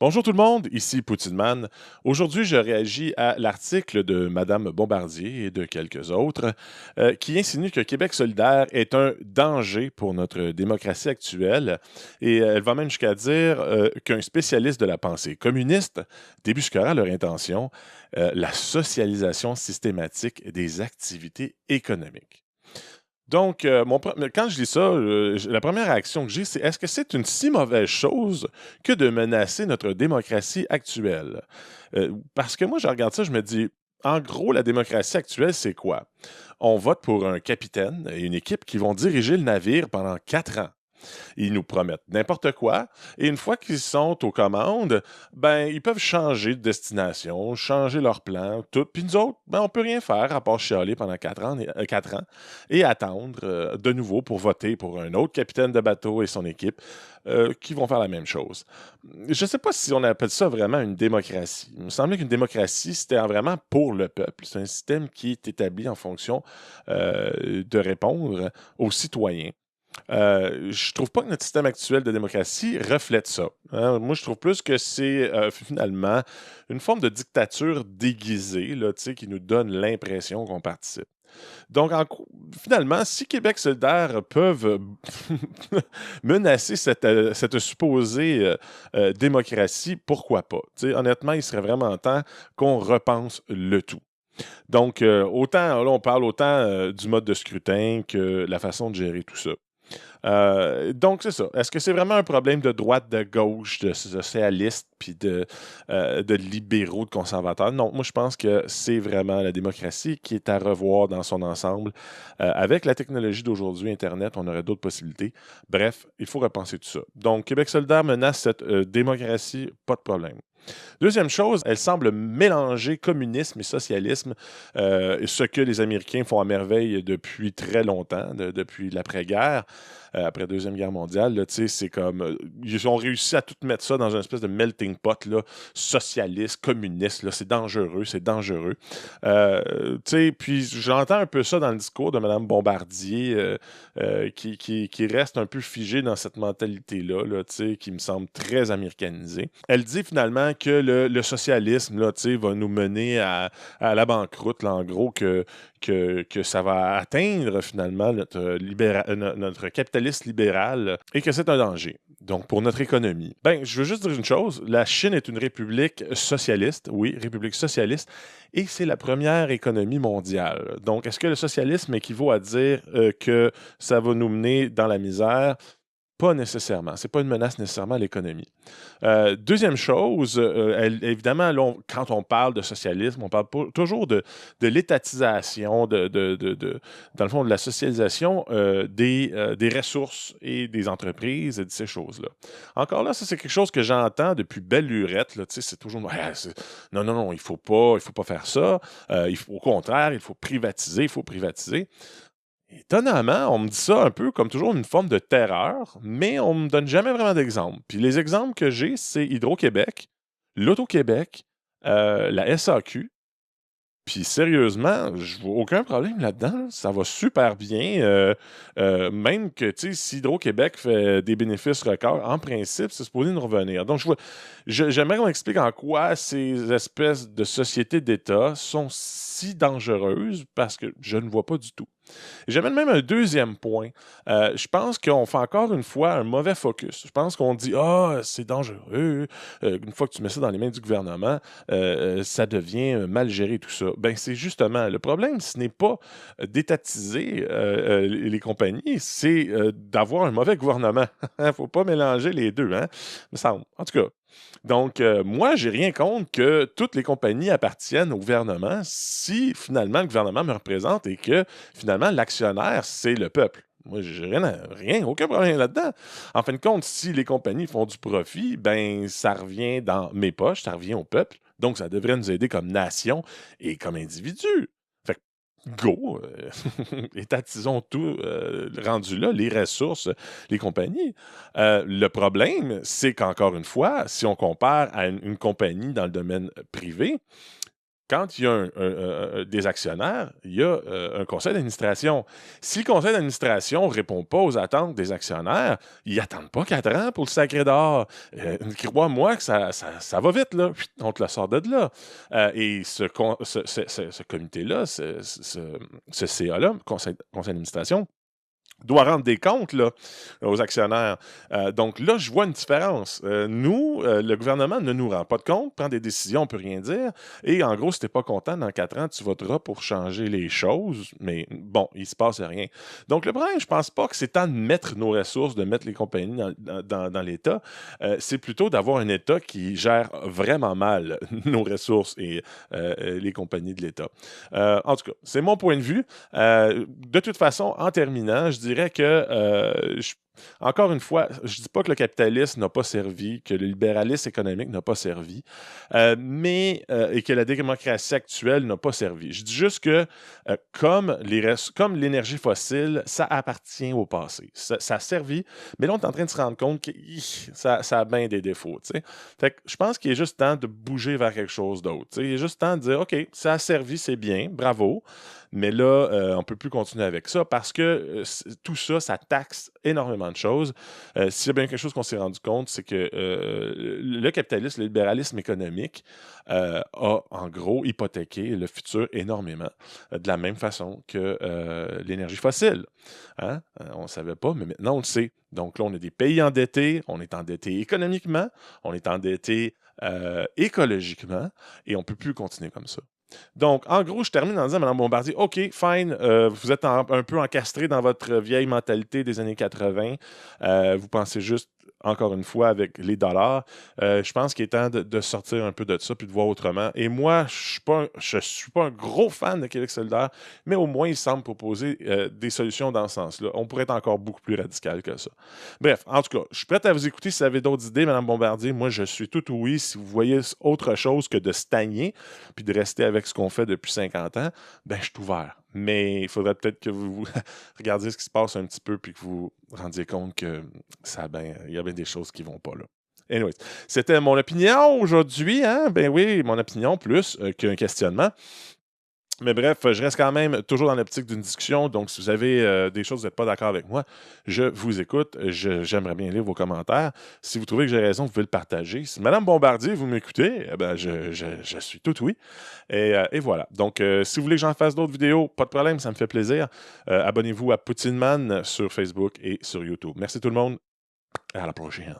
Bonjour tout le monde, ici Poutineman. Aujourd'hui, je réagis à l'article de Madame Bombardier et de quelques autres qui insinue que Québec solidaire est un danger pour notre démocratie actuelle et elle va même jusqu'à dire qu'un spécialiste de la pensée communiste débusquera leur intention, la socialisation systématique des activités économiques. Donc, quand je lis ça, la première réaction que j'ai, c'est est-ce que c'est une si mauvaise chose que de menacer notre démocratie actuelle? Parce que moi, je regarde ça, je me dis, en gros, la démocratie actuelle, c'est quoi? On vote pour un capitaine et une équipe qui vont diriger le navire pendant 4 ans. Ils nous promettent n'importe quoi. Et une fois qu'ils sont aux commandes, ben, ils peuvent changer de destination, changer leur plan, tout. Puis nous autres, ben, on peut rien faire à part chialer pendant 4 ans, 4 ans et attendre de nouveau pour voter pour un autre capitaine de bateau et son équipe qui vont faire la même chose. Je ne sais pas si on appelle ça vraiment une démocratie. Il me semblait qu'une démocratie, c'était vraiment pour le peuple. C'est un système qui est établi en fonction de répondre aux citoyens. Je trouve pas que notre système actuel de démocratie reflète ça, hein. Moi, je trouve plus que c'est, finalement une forme de dictature déguisée, là, tu sais, qui nous donne l'impression qu'on participe. Donc finalement, si Québec solidaire peuvent, menacer cette supposée, démocratie, pourquoi pas? Tu sais, honnêtement, il serait vraiment temps qu'on repense le tout. Donc, autant là, on parle autant, du mode de scrutin que la façon de gérer tout ça. Donc, c'est ça. Est-ce que c'est vraiment un problème de droite, de gauche, de socialistes, puis de libéraux, de conservateurs? Non, moi, je pense que c'est vraiment la démocratie qui est à revoir dans son ensemble. Avec la technologie d'aujourd'hui, Internet, on aurait d'autres possibilités. Bref, il faut repenser tout ça. Donc, Québec solidaire menace cette démocratie, pas de problème. Deuxième chose, elle semble mélanger communisme et socialisme, ce que les Américains font à merveille depuis très longtemps, depuis l'après-guerre, après la Deuxième Guerre mondiale. Là, tu sais, c'est comme, ils ont réussi à tout mettre ça dans une espèce de melting pot, là, socialiste, communiste. Là, c'est dangereux, c'est dangereux. Tu sais, puis j'entends un peu ça dans le discours de Mme Bombardier, qui reste un peu figée dans cette mentalité-là, là, tu sais, qui me semble très américanisée. Elle dit finalement que le socialisme là, tu sais, va nous mener à la banqueroute, là, en gros, que ça va atteindre finalement notre capitaliste libéral et que c'est un danger. Donc, pour notre économie. Ben, je veux juste dire une chose, la Chine est une république socialiste, oui, république socialiste, et c'est la première économie mondiale. Donc, est-ce que le socialisme équivaut à dire que ça va nous mener dans la misère? Pas nécessairement. C'est pas une menace nécessairement à l'économie. Deuxième chose, évidemment, là, quand on parle de socialisme, on parle toujours de l'étatisation, dans le fond, de la socialisation des ressources et des entreprises et de ces choses-là. Encore là, ça, c'est quelque chose que j'entends depuis belle lurette. Là, tu sais, c'est toujours, ah, non, non, non, il faut pas faire ça. Au contraire, il faut privatiser, il faut privatiser. Étonnamment, on me dit ça un peu comme toujours une forme de terreur, mais on me donne jamais vraiment d'exemples. Puis les exemples que j'ai, c'est Hydro-Québec, l'Auto-Québec, la SAQ. Puis sérieusement, je vois aucun problème là-dedans. Ça va super bien. Même que, tu sais, si Hydro-Québec fait des bénéfices records, en principe, c'est supposé nous revenir. Donc, j'aimerais qu'on explique en quoi ces espèces de sociétés d'État sont si dangereuses parce que je ne vois pas du tout. J'amène même un deuxième point. Je pense qu'on fait encore une fois un mauvais focus. Je pense qu'on dit ah, c'est dangereux. Une fois que tu mets ça dans les mains du gouvernement, ça devient mal géré, tout ça. Ben, c'est justement le problème, ce n'est pas d'étatiser les compagnies, c'est d'avoir un mauvais gouvernement. Il ne faut pas mélanger les deux, hein, me semble. En tout cas. Donc, moi, j'ai rien contre que toutes les compagnies appartiennent au gouvernement si finalement le gouvernement me représente et que finalement l'actionnaire, c'est le peuple. Moi, j'ai rien, aucun problème là-dedans. En fin de compte, si les compagnies font du profit, ben ça revient dans mes poches, ça revient au peuple. Donc, ça devrait nous aider comme nation et comme individu. Fait que, go, étatisons tout rendu là, les ressources, les compagnies. Le problème, c'est qu'encore une fois, si on compare à une compagnie dans le domaine privé, quand il y a des actionnaires, il y a un conseil d'administration. Si le conseil d'administration ne répond pas aux attentes des actionnaires, ils n'attendent pas 4 ans pour le sacrer dehors. Crois-moi que ça va vite, là. On te le sort de là. Et ce comité-là, ce CA-là, conseil d'administration, doit rendre des comptes là, aux actionnaires. Donc là, je vois une différence. Nous, le gouvernement ne nous rend pas de compte, prend des décisions, on ne peut rien dire. Et en gros, si tu n'es pas content, dans 4 ans, tu voteras pour changer les choses. Mais bon, il ne se passe rien. Donc le problème, je ne pense pas que c'est temps de mettre nos ressources, de mettre les compagnies dans l'État. C'est plutôt d'avoir un État qui gère vraiment mal nos ressources et les compagnies de l'État. En tout cas, c'est mon point de vue. De toute façon, en terminant, je dirais que, encore une fois, je ne dis pas que le capitalisme n'a pas servi, que le libéralisme économique n'a pas servi, et que la démocratie actuelle n'a pas servi. Je dis juste que, comme l'énergie fossile, ça appartient au passé. Ça a servi, mais là, on est en train de se rendre compte que ça a bien des défauts. T'sais. Fait que je pense qu'il est juste temps de bouger vers quelque chose d'autre. Il est juste temps de dire, OK, ça a servi, c'est bien, bravo. Mais là, on ne peut plus continuer avec ça parce que tout ça, ça taxe énormément de choses. S'il y a bien quelque chose qu'on s'est rendu compte, c'est que le capitalisme, le libéralisme économique a en gros hypothéqué le futur énormément, de la même façon que l'énergie fossile. Hein? On ne savait pas, mais maintenant on le sait. Donc là, on a des pays endettés, on est endetté économiquement, on est endetté écologiquement, et on ne peut plus continuer comme ça. Donc, en gros, je termine en disant, Mme Bombardier, OK, fine, vous êtes un peu encastré dans votre vieille mentalité des années 80. Vous pensez juste, encore une fois, avec les dollars. Je pense qu'il est temps de sortir un peu de ça puis de voir autrement. Et moi, je ne suis pas un gros fan de Québec solidaire, mais au moins, il semble proposer des solutions dans ce sens-là. On pourrait être encore beaucoup plus radical que ça. Bref, en tout cas, je suis prêt à vous écouter si vous avez d'autres idées, Mme Bombardier. Moi, je suis tout oui. Si vous voyez autre chose que de stagner puis de rester avec ce qu'on fait depuis 50 ans, ben je suis ouvert. Mais il faudrait peut-être que vous regardiez ce qui se passe un petit peu puis que vous vous rendiez compte que il y a bien des choses qui ne vont pas là. Anyways, c'était mon opinion aujourd'hui. Hein? Ben oui, mon opinion plus qu'un questionnement. Mais bref, je reste quand même toujours dans l'optique d'une discussion. Donc, si vous avez des choses, vous n'êtes pas d'accord avec moi, je vous écoute. J'aimerais bien lire vos commentaires. Si vous trouvez que j'ai raison, vous pouvez le partager. Si Mme Bombardier, vous m'écoutez, eh ben, je suis tout oui. Et voilà. Donc, si vous voulez que j'en fasse d'autres vidéos, pas de problème, ça me fait plaisir. Abonnez-vous à Poutineman sur Facebook et sur YouTube. Merci tout le monde. À la prochaine.